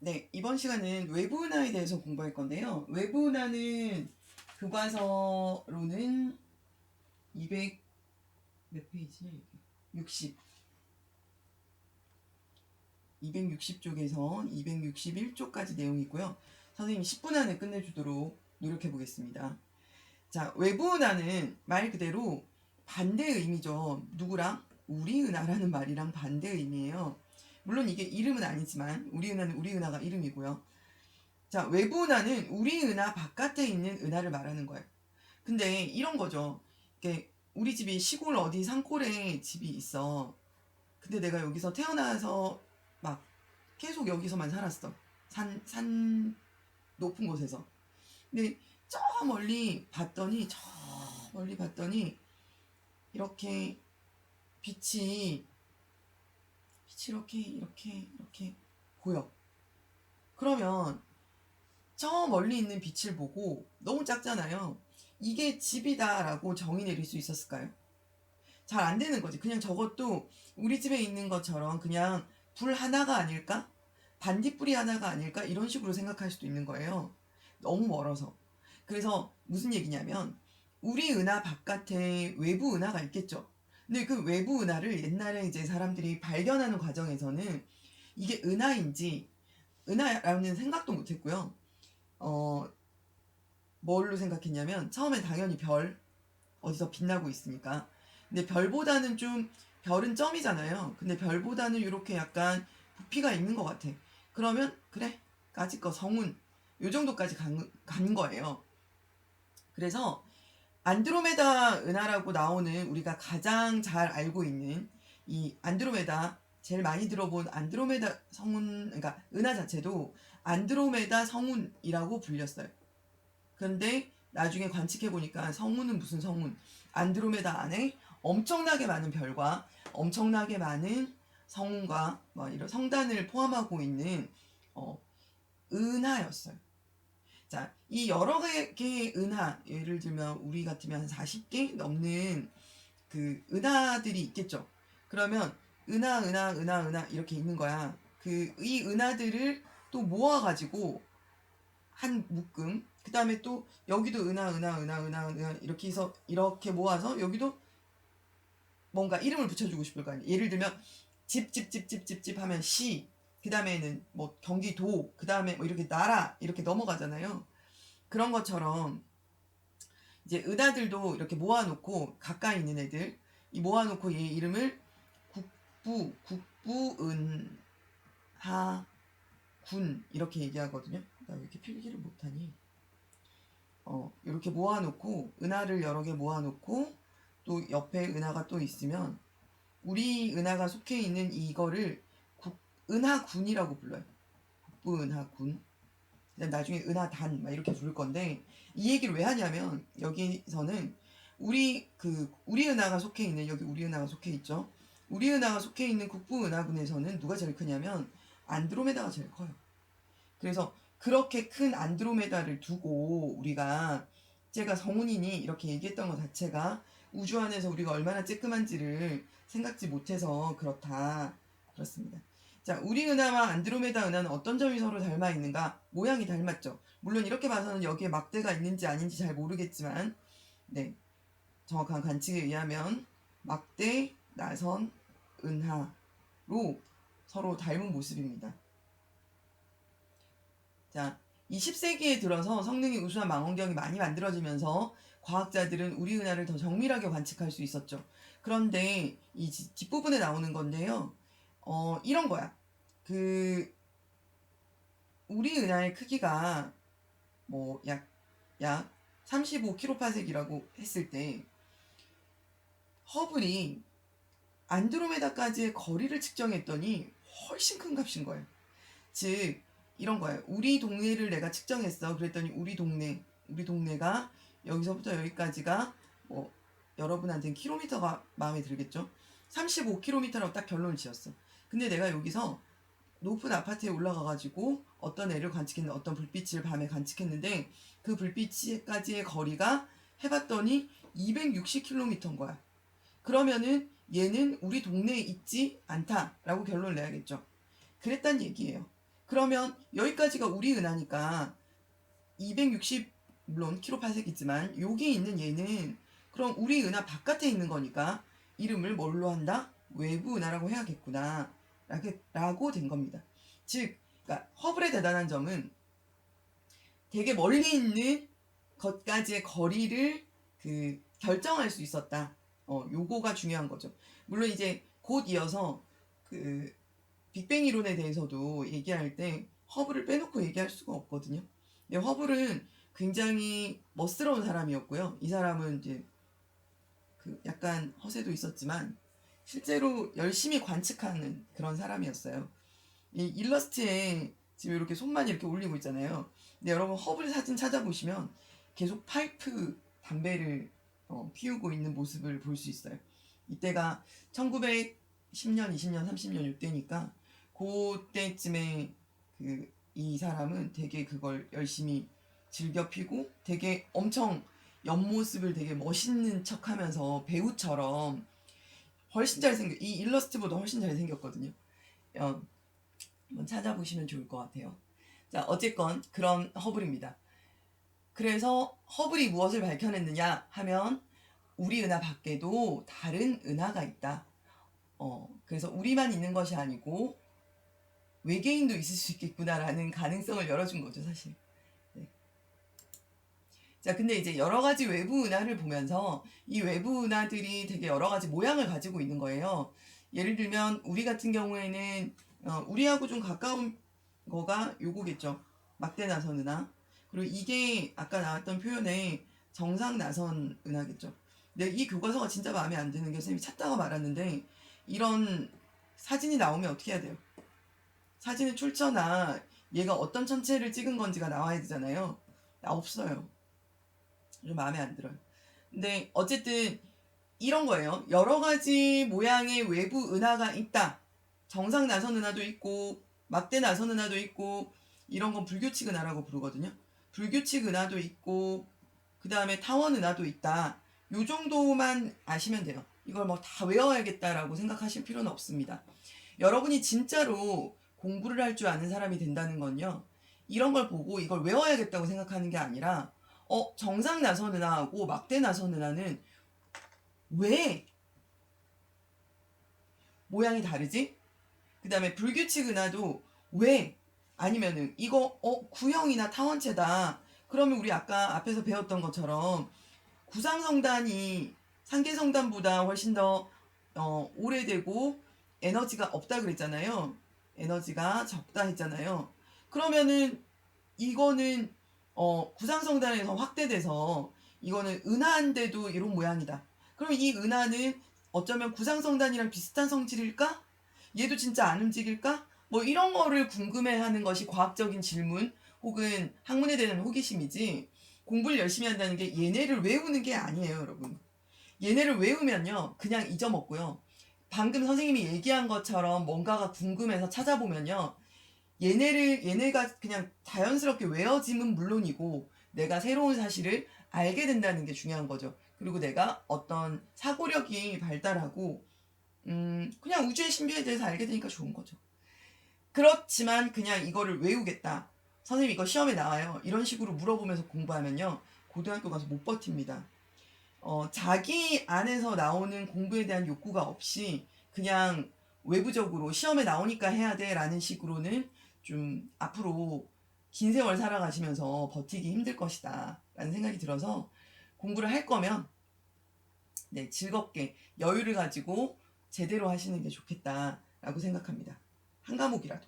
네, 이번 시간은 외부 은하에 대해서 공부할 건데요. 외부 은하는 교과서로는 200 몇 페이지? 60. 260쪽에서 261쪽까지 내용이 있고요. 선생님이 10분 안에 끝내주도록 노력해 보겠습니다. 자, 외부 은하는 말 그대로 반대 의미죠. 누구랑? 우리 은하라는 말이랑 반대 의미예요. 물론 이게 이름은 아니지만 우리 은하는 우리 은하가 이름이고요. 자, 외부 은하는 우리 은하 바깥에 있는 은하를 말하는 거예요. 근데 이런 거죠. 이게 우리 집이 시골 어디 산골에 집이 있어. 근데 내가 여기서 태어나서 막 계속 여기서만 살았어. 산 높은 곳에서. 근데 저 멀리 봤더니 이렇게 빛이 이렇게 보여. 그러면 저 멀리 있는 빛을 보고 너무 작잖아요. 이게 집이다라고 정의 내릴 수 있었을까요? 잘 안 되는 거지. 그냥 저것도 우리 집에 있는 것처럼 그냥 불 하나가 아닐까? 반딧불이 하나가 아닐까? 이런 식으로 생각할 수도 있는 거예요. 너무 멀어서. 그래서 무슨 얘기냐면 우리 은하 바깥에 외부 은하가 있겠죠. 근데 그 외부 은하를 옛날에 이제 사람들이 발견하는 과정에서는 이게 은하인지 은하라는 생각도 못 했고요. 뭘로 생각했냐면 처음엔 당연히 별 어디서 빛나고 있으니까. 근데 별보다는 좀 별은 점이잖아요. 근데 별보다는 이렇게 약간 부피가 있는 것 같아. 그러면 그래 까짓 거 성운 요 정도까지 간 거예요. 그래서 안드로메다 은하라고 나오는 우리가 가장 잘 알고 있는 이 안드로메다 제일 많이 들어본 안드로메다 성운 그러니까 은하 자체도 안드로메다 성운이라고 불렸어요. 그런데 나중에 관측해 보니까 성운은 무슨 성운? 안드로메다 안에 엄청나게 많은 별과 엄청나게 많은 성운과 뭐 이런 성단을 포함하고 있는 어, 은하였어요. 자, 이 여러 개의 은하, 예를 들면 우리 같으면 한 40개 넘는 그 은하들이 있겠죠. 그러면 은하 이렇게 있는 거야. 그 이 은하들을 또 모아가지고 한 묶음. 그 다음에 또 여기도 은하 이렇게 해서 이렇게 모아서 여기도 뭔가 이름을 붙여주고 싶을 거 아니에요. 예를 들면 집 하면 시. 그 다음에는 뭐 경기도. 그 다음에 뭐 이렇게 나라 이렇게 넘어가잖아요. 그런 것처럼 이제 은하들도 이렇게 모아놓고 가까이 있는 애들 이 모아놓고 얘 이름을 국부은하군 이렇게 얘기하거든요. 나 왜 이렇게 필기를 못하니? 이렇게 모아놓고 은하를 여러 개 모아놓고 또 옆에 은하가 또 있으면 우리 은하가 속해 있는 이거를 은하군이라고 불러요. 국부은하군. 나중에 은하단 막 이렇게 부를 건데 이 얘기를 왜 하냐면 여기서는 우리 은하가 속해 있는 여기 우리 은하가 속해 있죠. 우리 은하가 속해 있는 국부은하군에서는 누가 제일 크냐면 안드로메다가 제일 커요. 그래서 그렇게 큰 안드로메다를 두고 우리가 제가 성운이니 이렇게 얘기했던 것 자체가 우주 안에서 우리가 얼마나 쬐끔한지를 생각지 못해서 그렇습니다. 자, 우리 은하와 안드로메다 은하는 어떤 점이 서로 닮아 있는가? 모양이 닮았죠. 물론 이렇게 봐서는 여기에 막대가 있는지 아닌지 잘 모르겠지만, 네, 정확한 관측에 의하면 막대, 나선, 은하로 서로 닮은 모습입니다. 자, 20세기에 들어서 성능이 우수한 망원경이 많이 만들어지면서 과학자들은 우리 은하를 더 정밀하게 관측할 수 있었죠. 그런데 이 뒷부분에 나오는 건데요. 이런 거야. 우리 은하의 크기가 뭐 약 35kps이라고 했을 때 허블이 안드로메다까지의 거리를 측정했더니 훨씬 큰 값인 거예요. 즉 이런 거예요. 우리 동네를 내가 측정했어. 그랬더니 우리 동네가 여기서부터 여기까지가 뭐 여러분한테는 킬로미터가 마음에 들겠죠? 35km라고 딱 결론을 지었어. 근데 내가 여기서 높은 아파트에 올라가가지고 어떤 애를 관측했는데 어떤 불빛을 밤에 관측했는데 그 불빛까지의 거리가 해봤더니 260km인 거야. 그러면은 얘는 우리 동네에 있지 않다라고 결론을 내야겠죠. 그랬단 얘기예요. 그러면 여기까지가 우리 은하니까 260 물론 킬로파섹이지만 여기 있는 얘는 그럼 우리 은하 바깥에 있는 거니까 이름을 뭘로 한다? 외부 은하라고 해야겠구나 라고 된 겁니다. 즉 그러니까 허블의 대단한 점은 되게 멀리 있는 것까지의 거리를 결정할 수 있었다. 요거가 중요한 거죠. 물론 이제 곧 이어서 빅뱅 이론에 대해서도 얘기할 때 허블을 빼놓고 얘기할 수가 없거든요. 근데 허블은 굉장히 멋스러운 사람이었고요. 이 사람은 이제 약간 허세도 있었지만 실제로 열심히 관측하는 그런 사람이었어요. 이 일러스트에 지금 이렇게 손만 이렇게 올리고 있잖아요. 근데 여러분 허블 사진 찾아보시면 계속 파이프 담배를 피우고 있는 모습을 볼 수 있어요. 이때가 1910년, 20년, 30년 이때니까 그때쯤에 이 사람은 되게 그걸 열심히 즐겨 피고 되게 엄청 옆모습을 되게 멋있는 척하면서 배우처럼 훨씬 이 일러스트보다 훨씬 잘생겼거든요. 한번 찾아보시면 좋을 것 같아요. 자, 어쨌건 그런 허블입니다. 그래서 허블이 무엇을 밝혀냈느냐 하면 우리 은하 밖에도 다른 은하가 있다. 그래서 우리만 있는 것이 아니고 외계인도 있을 수 있겠구나라는 가능성을 열어준 거죠, 사실. 네. 자, 근데 이제 여러 가지 외부 은하를 보면서 이 외부 은하들이 되게 여러 가지 모양을 가지고 있는 거예요. 예를 들면 우리 같은 경우에는 우리하고 좀 가까운 거가 요거겠죠. 막대 나선 은하. 그리고 이게 아까 나왔던 표현에 정상 나선 은하겠죠. 근데 이 교과서가 진짜 마음에 안 드는 게 선생님이 찾다가 말았는데 이런 사진이 나오면 어떻게 해야 돼요? 사진의 출처나 얘가 어떤 천체를 찍은 건지가 나와야 되잖아요. 없어요. 좀 마음에 안 들어요. 근데 어쨌든 이런 거예요. 여러 가지 모양의 외부 은하가 있다. 정상 나선 은하도 있고 막대 나선 은하도 있고 이런 건 불규칙 은하라고 부르거든요. 불규칙 은하도 있고 그 다음에 타원 은하도 있다. 요 정도만 아시면 돼요. 이걸 뭐 다 외워야겠다라고 생각하실 필요는 없습니다. 여러분이 진짜로 공부를 할 줄 아는 사람이 된다는 건요. 이런 걸 보고 이걸 외워야겠다고 생각하는 게 아니라 정상 나선 은하하고 막대 나선 은하는 왜 모양이 다르지? 그 다음에 불규칙 은하도 왜? 아니면은 이거 구형이나 타원체다. 그러면 우리 아까 앞에서 배웠던 것처럼 구상성단이 상계성단보다 훨씬 더 오래되고 에너지가 없다 그랬잖아요. 에너지가 적다 했잖아요. 그러면은 이거는 구상성단에서 확대돼서 이거는 은하인데도 이런 모양이다. 그럼 이 은하는 어쩌면 구상성단이랑 비슷한 성질일까? 얘도 진짜 안 움직일까? 뭐 이런 거를 궁금해하는 것이 과학적인 질문 혹은 학문에 대한 호기심이지 공부를 열심히 한다는 게 얘네를 외우는 게 아니에요, 여러분. 얘네를 외우면요 그냥 잊어먹고요. 방금 선생님이 얘기한 것처럼 뭔가가 궁금해서 찾아보면요 얘네가 그냥 자연스럽게 외워짐은 물론이고 내가 새로운 사실을 알게 된다는 게 중요한 거죠. 그리고 내가 어떤 사고력이 발달하고 그냥 우주의 신비에 대해서 알게 되니까 좋은 거죠. 그렇지만 그냥 이거를 외우겠다. 선생님 이거 시험에 나와요. 이런 식으로 물어보면서 공부하면요. 고등학교 가서 못 버팁니다. 자기 안에서 나오는 공부에 대한 욕구가 없이 그냥 외부적으로 시험에 나오니까 해야 돼 라는 식으로는 좀 앞으로 긴 세월 살아가시면서 버티기 힘들 것이다 라는 생각이 들어서 공부를 할 거면 네, 즐겁게 여유를 가지고 제대로 하시는 게 좋겠다라고 생각합니다. 한 과목이라도.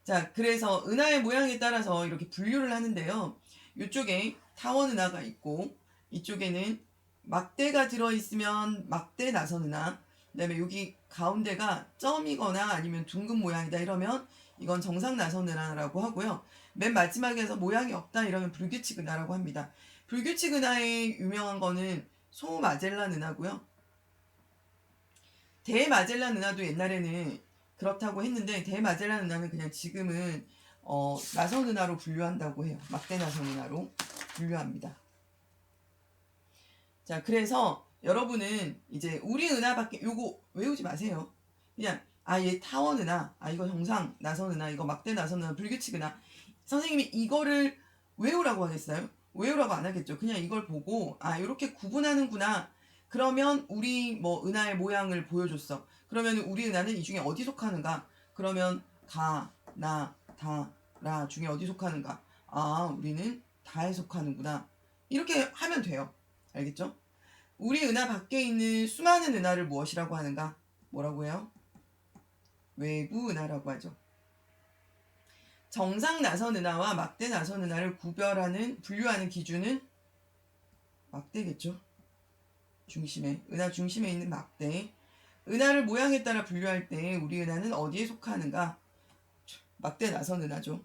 자, 그래서 은하의 모양에 따라서 이렇게 분류를 하는데요. 이쪽에 타원 은하가 있고 이쪽에는 막대가 들어있으면 막대 나선 은하, 그 다음에 여기 가운데가 점이거나 아니면 둥근 모양이다 이러면 이건 정상 나선 은하라고 하고요. 맨 마지막에서 모양이 없다 이러면 불규칙 은하라고 합니다. 불규칙 은하의 유명한 거는 소마젤란 은하고요. 대마젤란 은하도 옛날에는 그렇다고 했는데 대마젤란 은하는 그냥 지금은 나선 은하로 분류한다고 해요. 막대 나선 은하로 분류합니다. 자, 그래서 여러분은 이제 우리 은하밖에 요거 외우지 마세요. 그냥 얘 타원은하, 이거 정상 나선은하, 이거 막대 나선은하, 불규칙은하. 선생님이 이거를 외우라고 하겠어요? 외우라고 안 하겠죠. 그냥 이걸 보고 이렇게 구분하는구나. 그러면 우리 뭐 은하의 모양을 보여줬어. 그러면 우리 은하는 이 중에 어디 속하는가? 그러면 가, 나, 다, 라 중에 어디 속하는가? 우리는 다에 속하는구나. 이렇게 하면 돼요. 알겠죠? 우리 은하 밖에 있는 수많은 은하를 무엇이라고 하는가? 뭐라고 해요? 외부 은하라고 하죠. 정상 나선 은하와 막대 나선 은하를 분류하는 기준은 막대겠죠. 은하 중심에 있는 막대. 은하를 모양에 따라 분류할 때 우리 은하는 어디에 속하는가? 막대 나선 은하죠.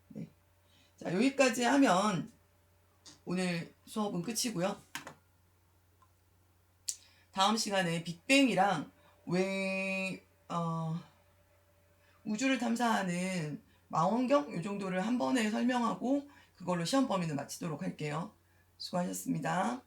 네. 자, 여기까지 하면 오늘 수업은 끝이고요. 다음 시간에 빅뱅이랑 우주를 탐사하는 망원경 이 정도를 한 번에 설명하고 그걸로 시험 범위는 마치도록 할게요. 수고하셨습니다.